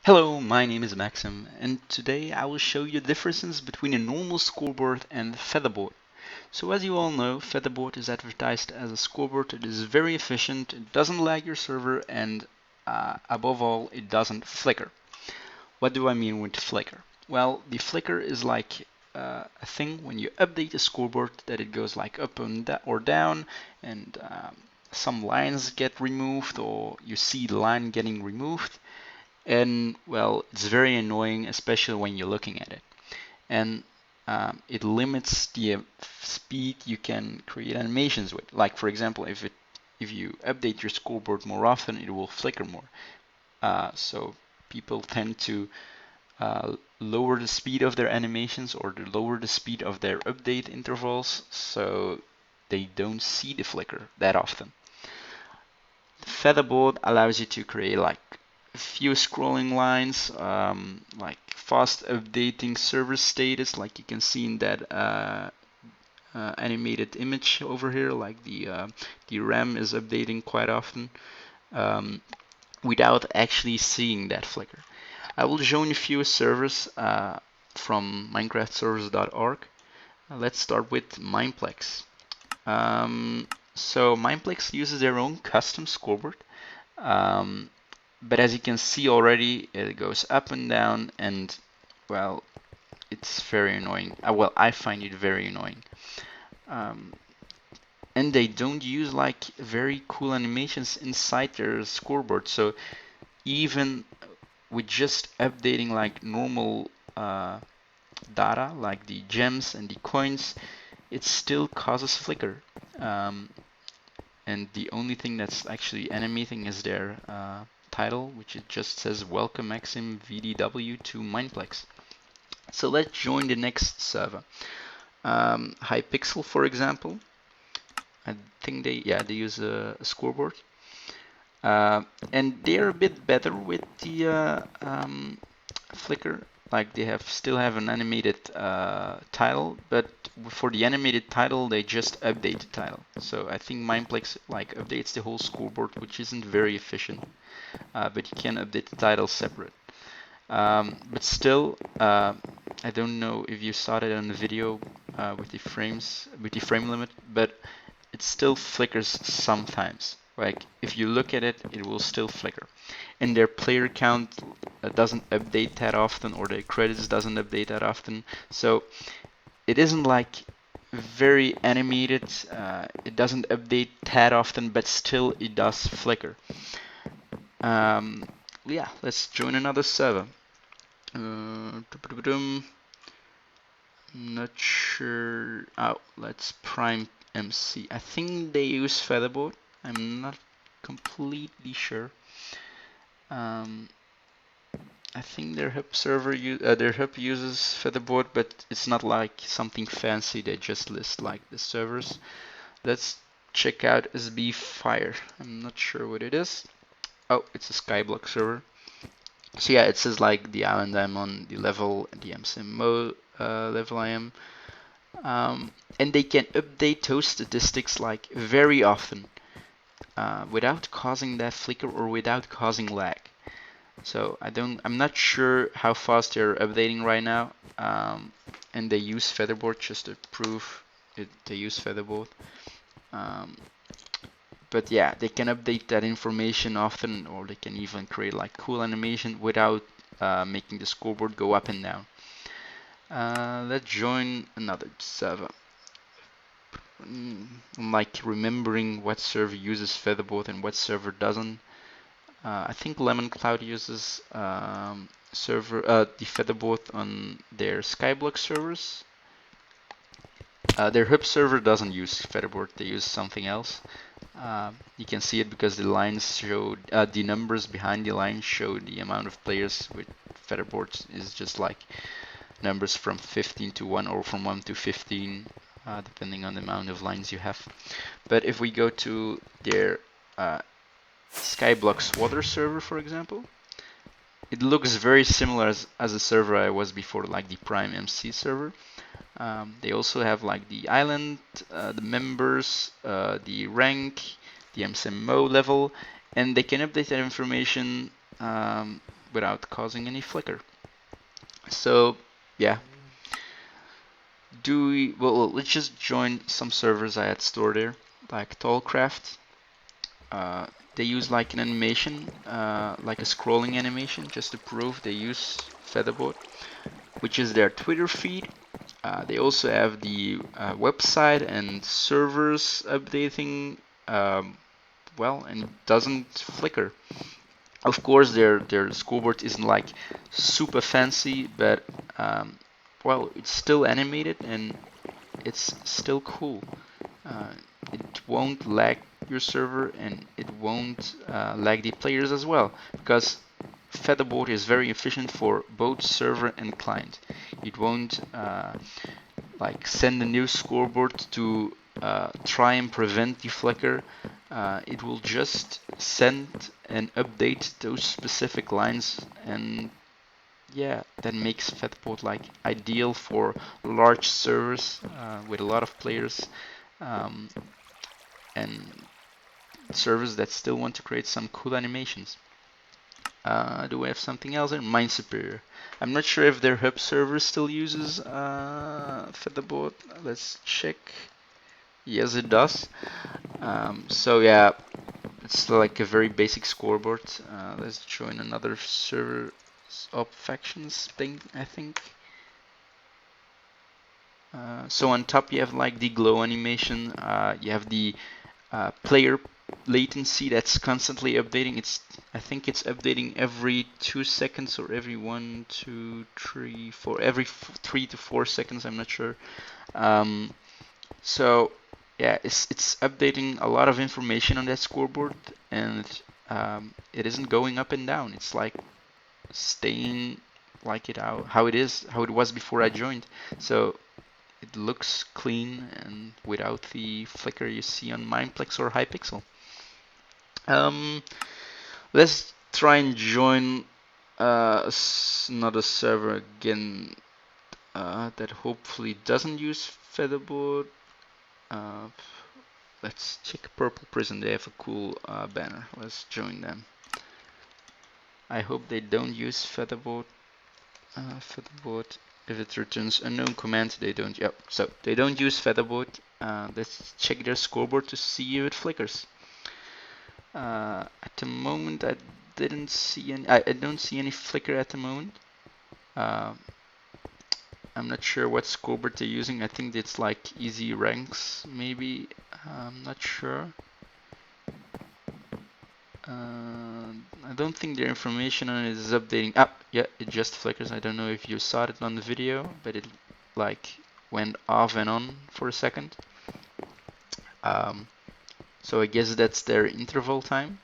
Hello, my name is Maxim, and today I will show you the differences between a normal scoreboard and FeatherBoard. So as you all know, FeatherBoard is advertised as a scoreboard. It is very efficient, it doesn't lag your server, and above all, it doesn't flicker. What do I mean with flicker? Well, the flicker is like a thing when you update a scoreboard that it goes like up and or down, and some lines get removed, or you see the line getting removed. And well, it's very annoying, especially when you're looking at it. And it limits the speed you can create animations with. Like for example, if you update your scoreboard more often, it will flicker more. So people tend to lower the speed of their animations or to lower the speed of their update intervals, so they don't see the flicker that often. Featherboard allows you to create like a few scrolling lines, like fast updating server status, like you can see in that animated image over here, like the RAM is updating quite often without actually seeing that flicker. I will join a few servers from minecraftservers.org. Let's start with Mineplex. So Mineplex uses their own custom scoreboard. Um, but as you can see already, it goes up and down, and well, it's very annoying. Well, I find it very annoying. Um, and they don't use like very cool animations inside their scoreboard, so even with just updating like normal data, like the gems and the coins, it still causes flicker. Um, and the only thing that's actually animating is their title, which it just says welcome Maxim VDW to Mineplex. So let's join the next server. Hypixel, for example. I think they use a scoreboard, uh, and they're a bit better with the flicker. Like they still have an animated title, but for the animated title, they just update the title. So I think Mineplex like updates the whole scoreboard, which isn't very efficient. But you can update the title separate. But still, I don't know if you saw it on the video with the frame limit, but it still flickers sometimes. Like if you look at it, it will still flicker. And their player count doesn't update that often, or their credits doesn't update that often. So it isn't like very animated. It doesn't update that often, but still it does flicker. Um, yeah, let's join another server. I'm not sure. Oh, let's PrimeMC. I think they use FeatherBoard. I'm not completely sure. Um, I think their hub uses FeatherBoard, but it's not like something fancy. They just list like the servers. Let's check out SB Fire. I'm not sure what it is. Oh, it's a Skyblock server. So yeah, it says like the island I'm on, the level, the MCMO level I am. And they can update those statistics like very often without causing that flicker or without causing lag. So I'm not sure how fast they're updating right now. And they use FeatherBoard just to prove it. They use FeatherBoard. Um, but yeah, they can update that information often, or they can even create like cool animation without making the scoreboard go up and down. Let's join another server. I'm like remembering what server uses FeatherBoard and what server doesn't. I think LemonCloud uses the FeatherBoard on their Skyblock servers. Their hub server doesn't use FeatherBoard; they use something else. You can see it because the lines show the numbers behind the lines show the amount of players. With FeatherBoard is just like numbers from 15 to 1 or from 1 to 15, depending on the amount of lines you have. But if we go to their Skyblock's water server, for example, it looks very similar as the server I was before, like the PrimeMC server. They also have like the island, the members, the rank, the MCMO level, and they can update that information without causing any flicker. So yeah, well, let's just join some servers I had stored there, like TallCraft. They use like an animation, like a scrolling animation, just to prove they use FeatherBoard, which is their Twitter feed. They also have the website and servers updating well, and it doesn't flicker. Of course, their scoreboard isn't like super fancy, but well, it's still animated and it's still cool. Uh, it won't lag your server and it won't lag the players as well, because FeatherBoard is very efficient for both server and client. It won't like send a new scoreboard to try and prevent the flicker. It will just send and update those specific lines, and yeah, that makes FeatherBoard like ideal for large servers with a lot of players, um, and servers that still want to create some cool animations. Do we have something else in Mind Superior? I'm not sure if their hub server still uses FeatherBoard. Let's check. Yes, it does. So yeah, it's like a very basic scoreboard. Let's join another server op factions thing, I think. So on top you have like the glow animation. You have the player latency that's constantly updating. I think it's updating every 2 seconds or every 1, 2, 3, 4, every 3 to 4 seconds. I'm not sure. So yeah, it's updating a lot of information on that scoreboard, and it isn't going up and down. It's like staying like how it was before I joined. So it looks clean and without the flicker you see on Mineplex or Hypixel. Let's try and join another server again that hopefully doesn't use FeatherBoard. Uh, let's check Purple Prison. They have a cool banner. Let's join them. I hope they don't use FeatherBoard. FeatherBoard. If it returns unknown command, they don't. Yep. So they don't use FeatherBoard. Let's check their scoreboard to see if it flickers. At the moment, I didn't see any. I don't see any flicker at the moment. I'm not sure what scoreboard they're using. I think it's like easy ranks, maybe. I'm not sure. I don't think their information on it is updating. Ah, yeah, it just flickers. I don't know if you saw it on the video, but it like went off and on for a second. So I guess that's their interval time.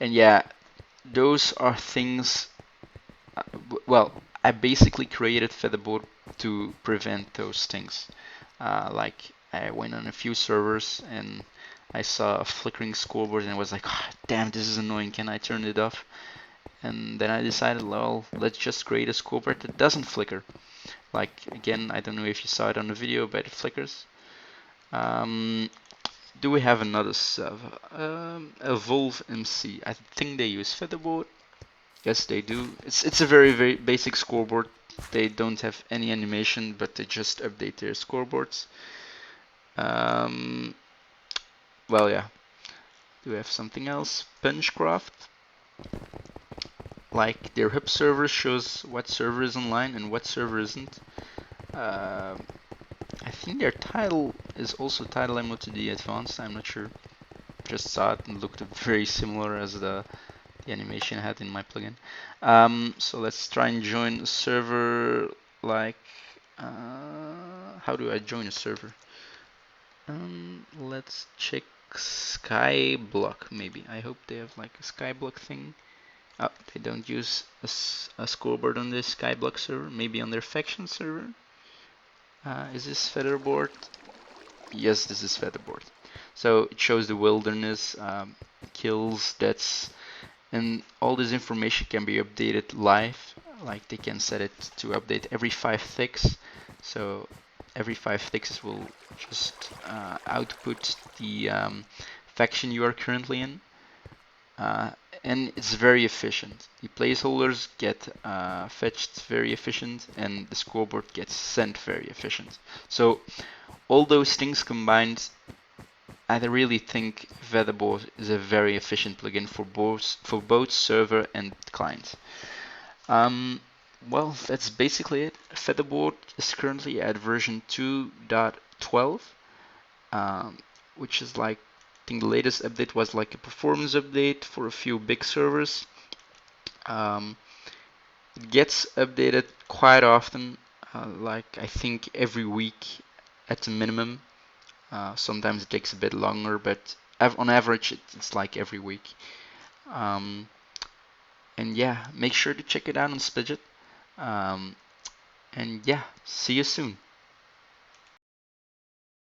And yeah, those are things. Well, I basically created FeatherBoard to prevent those things. Like I went on a few servers and I saw a flickering scoreboard and I was like, oh, damn, this is annoying. Can I turn it off? And then I decided, well, let's just create a scoreboard that doesn't flicker. Like again, I don't know if you saw it on the video, but it flickers. Do we have another server? Evolve MC. I think they use FeatherBoard. Yes, they do. It's a very basic scoreboard. They don't have any animation, but they just update their scoreboards. Well, yeah. Do we have something else? Punchcraft. Like their hub server shows what server is online and what server isn't. I think their title is also title MOTD advanced. I'm not sure. Just saw it and looked very similar as the animation I had in my plugin. So let's try and join a server. Like, how do I join a server? Let's check Skyblock. Maybe I hope they have like a Skyblock thing. Oh, they don't use a scoreboard on this Skyblock server. Maybe on their faction server. Is this FeatherBoard? Yes, this is FeatherBoard. So it shows the wilderness, kills, deaths, and all this information can be updated live. Like they can set it to update every 5 ticks. So every 5 ticks will just output the faction you are currently in. and it's very efficient. The placeholders get fetched very efficient, and the scoreboard gets sent very efficient. So all those things combined, I really think FeatherBoard is a very efficient plugin for both server and client. Well, that's basically it. FeatherBoard is currently at version 2.12, which is like, I think the latest update was like a performance update for a few big servers. It gets updated quite often, like I think every week at the minimum. Sometimes it takes a bit longer, but on average it's like every week. Um, and yeah, make sure to check it out on Spidget. And yeah, see you soon.